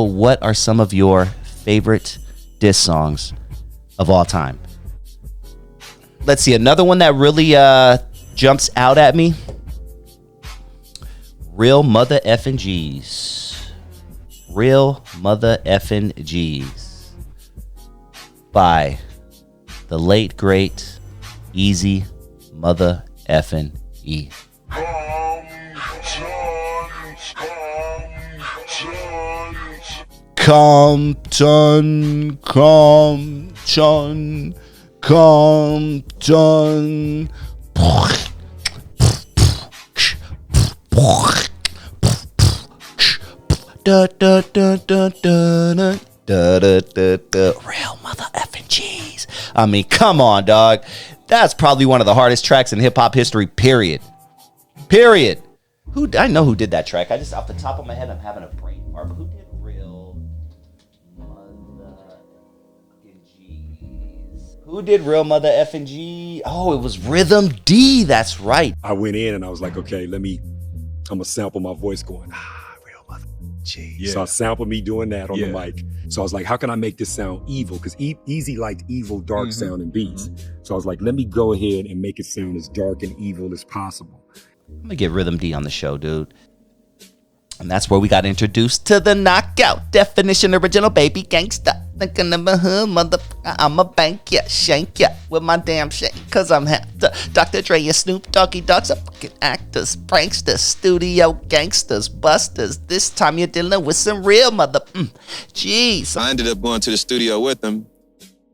What are some of your favorite diss songs of all time? Let's see, another one that really jumps out at me. Real Mother Effin' G's. Real Mother Effin' G's by the late great Easy Mother Effin' E. Compton, Compton, Compton. Da, da, da, da, da, da, da, da, da. Real Mother Effin' G's. I mean, come on, dog. That's probably one of the hardest tracks in hip hop history. Period. Period. I know who did that track. I just off the top of my head, I'm having a brain fart. But who did Real Mother G's? Who did Real Mother Effin' G? Oh, it was Rhythm D. That's right. I went in and I was like, okay, I'm gonna sample my voice going, Real Mother G. Yeah. So I sampled me doing that on the mic. So I was like, how can I make this sound evil? Because Eazy liked evil, dark sounding beats. So I was like, let me go ahead and make it sound as dark and evil as possible. I'm gonna get Rhythm D on the show, dude. And that's where we got introduced to the knockout definition, original baby gangsta. Thinking of a hood, motherfucker, I'ma bank ya, shank ya with my damn shake. Cause I'm the Dr. Dre and Snoop Doggy Dogs are fucking actors, pranksters, studio gangsters, busters. This time you're dealing with some real mother. Jeez. I ended up going to the studio with them,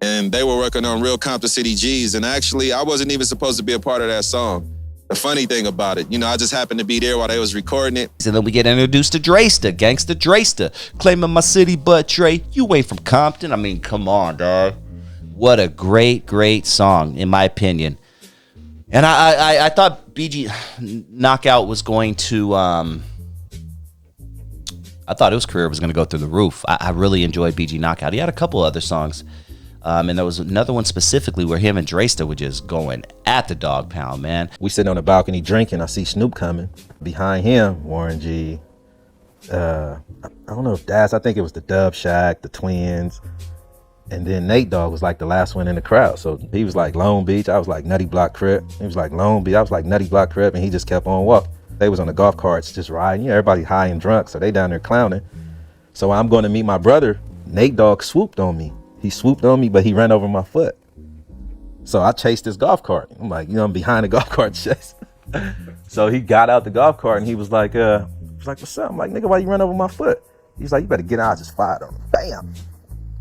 and they were working on Real Compton G's, and actually I wasn't even supposed to be a part of that song. The funny thing about it, I just happened to be there while they was recording it. And then we get introduced to Draysta, Gangsta Draysta, claiming my city, but Dre, you ain't from Compton. I mean, come on, dog. What a great, great song, in my opinion. And I thought BG Knockout was going to, I thought his career was going to go through the roof. I really enjoyed BG Knockout. He had a couple other songs. And there was another one specifically where him and Draysta were just going at the dog pound, man. We sitting on the balcony drinking. I see Snoop coming. Behind him, Warren G. I don't know if I think it was the Dub Shack, the Twins. And then Nate Dogg was like the last one in the crowd. So he was like Long Beach. I was like Nutty Block Crip. He was like Long Beach. I was like Nutty Block Crip. And he just kept on walking. They was on the golf carts just riding. Everybody high and drunk. So they down there clowning. So I'm going to meet my brother. Nate Dogg swooped on me. He swooped on me, but he ran over my foot. So I chased his golf cart. I'm like, I'm behind the golf cart chase. So he got out the golf cart and he was like, what's up? I'm like, nigga, why you run over my foot? He's like, you better get out. I just fired on him. Bam.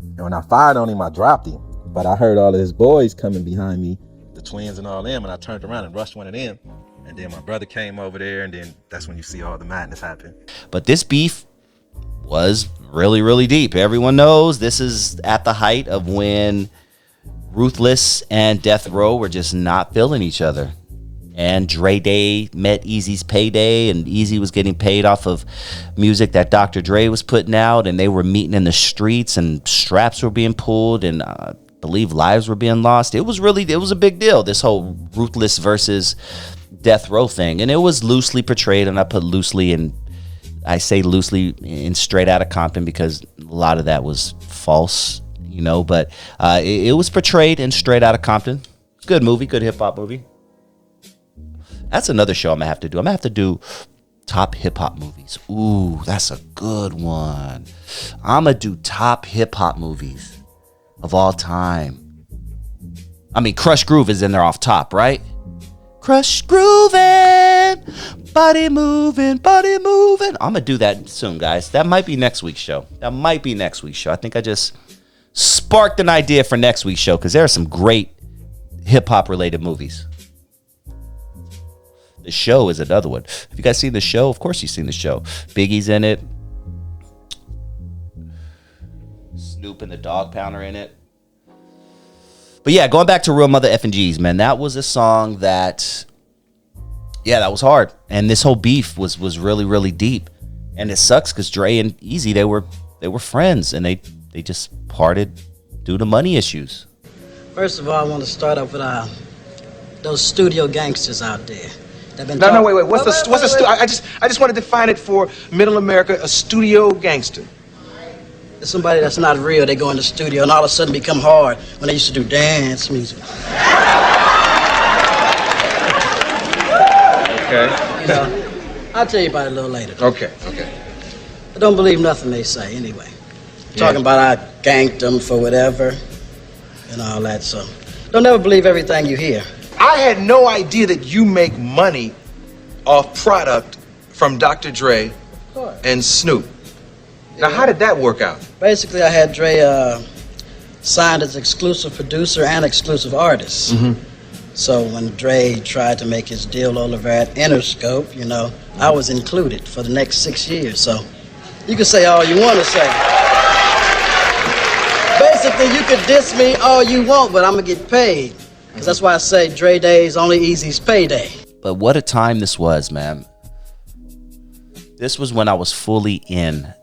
And when I fired on him, I dropped him. But I heard all of his boys coming behind me, the Twins and all them, and I turned around and rushed one of them. And then my brother came over there, and then that's when you see all the madness happen. But this beef was really, really deep. Everyone knows this is at the height of when Ruthless and Death Row were just not feeling each other. And Dre Day met Eazy's payday, and Eazy was getting paid off of music that Dr. Dre was putting out, and they were meeting in the streets, and straps were being pulled, and I believe lives were being lost. It was a big deal, this whole Ruthless versus Death Row thing. And it was loosely portrayed, and I put loosely in, I say loosely in Straight Outta Compton because a lot of that was false, but it was portrayed in Straight Outta Compton. Good movie, good hip hop movie. That's another show I'm gonna have to do. I'm gonna have to do top hip hop movies. Ooh, that's a good one. I'm gonna do top hip hop movies of all time. I mean, Crush Groove is in there off top, right? Crush grooving, body moving, body moving. I'm gonna do that soon, guys. That might be next week's show. I think I just sparked an idea for next week's show because there are some great hip hop related movies. The Show is another one. Have you guys seen The Show? Of course you've seen The Show. Biggie's in it. Snoop and the Dog Pound are in it. But yeah, going back to Real Mother Effin' G's, man, that was a song that was hard. And this whole beef was really, really deep. And it sucks because Dre and Eazy, they were friends, and they just parted due to money issues. First of all, I want to start off with those studio gangsters out there. No, wait. I just want to define it for Middle America, a studio gangster. It's somebody that's not real. They go in the studio and all of a sudden become hard when they used to do dance music. Okay. You know, I'll tell you about it a little later. Okay. I don't believe nothing they say anyway. Talking about I ganked them for whatever and all that, so don't ever believe everything you hear. I had no idea that you make money off product from Dr. Dre and Snoop. Now, how did that work out? Basically, I had Dre signed as exclusive producer and exclusive artist. So when Dre tried to make his deal over at Interscope, you know, I was included for the next 6 years. So you can say all you want to say. Basically, you could diss me all you want, but I'm going to get paid. Because that's why I say Dre Day's only Eazy's payday. But what a time this was, man. This was when I was fully in.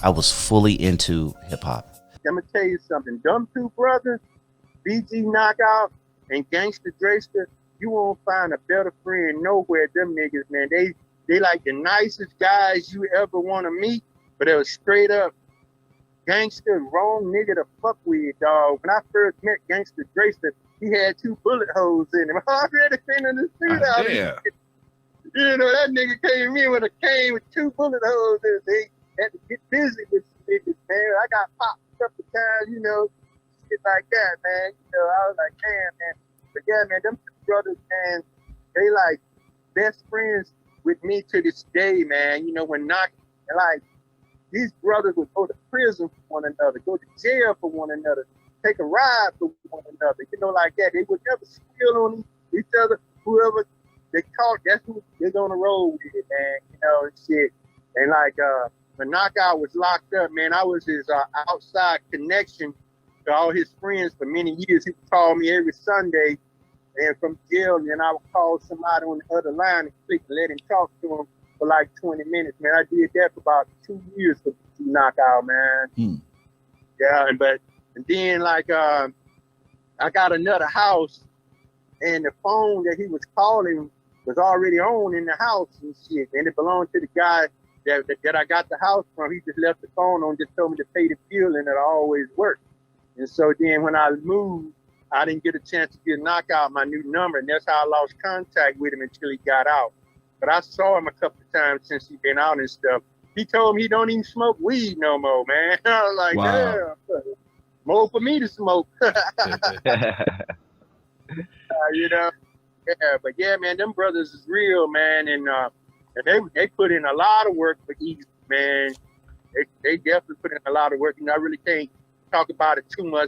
I was fully into hip hop. I'm gonna tell you something. Them two brothers, BG Knockout and Gangster Drayster, you won't find a better friend nowhere. Them niggas, man, they like the nicest guys you ever want to meet, but they was straight up gangster, wrong nigga to fuck with, dog. When I first met Gangster Drayster, he had 2 bullet holes in him. I already been in the street out here. You know, that nigga came in with a cane with 2 bullet holes in it. They had to get busy with niggas, man. I got popped a couple times, you know, shit like that, man. You know, I was like, damn, man. But yeah, man, them two brothers, man, they like best friends with me to this day, man. You know, when like, these brothers would go to prison for one another, go to jail for one another, take a ride for one another, you know, like that. They would never steal on each other. Whoever they caught, that's who they're gonna roll with, man. You know, and shit. And like, when Knockout was locked up, man, I was his outside connection to all his friends for many years. He would call me every Sunday, and from jail, and then I would call somebody on the other line and let him talk to him for like 20 minutes, man. I did that for about 2 years for Knockout, man. Yeah, and then like I got another house, and the phone that he was calling was already on in the house and shit, and it belonged to the guy that I got the house from. He just left the phone on, just told me to pay the bill, and it always worked. And so then when I moved, I didn't get a chance to get Knockout my new number, and that's how I lost contact with him until he got out. But I saw him a couple of times since he been out and stuff. He told me he don't even smoke weed no more, man. I was like, wow. Damn, more for me to smoke. You know, yeah, but yeah, man, them brothers is real, man, and they put in a lot of work for Eazy, man. They definitely put in a lot of work, and I really can't talk about it too much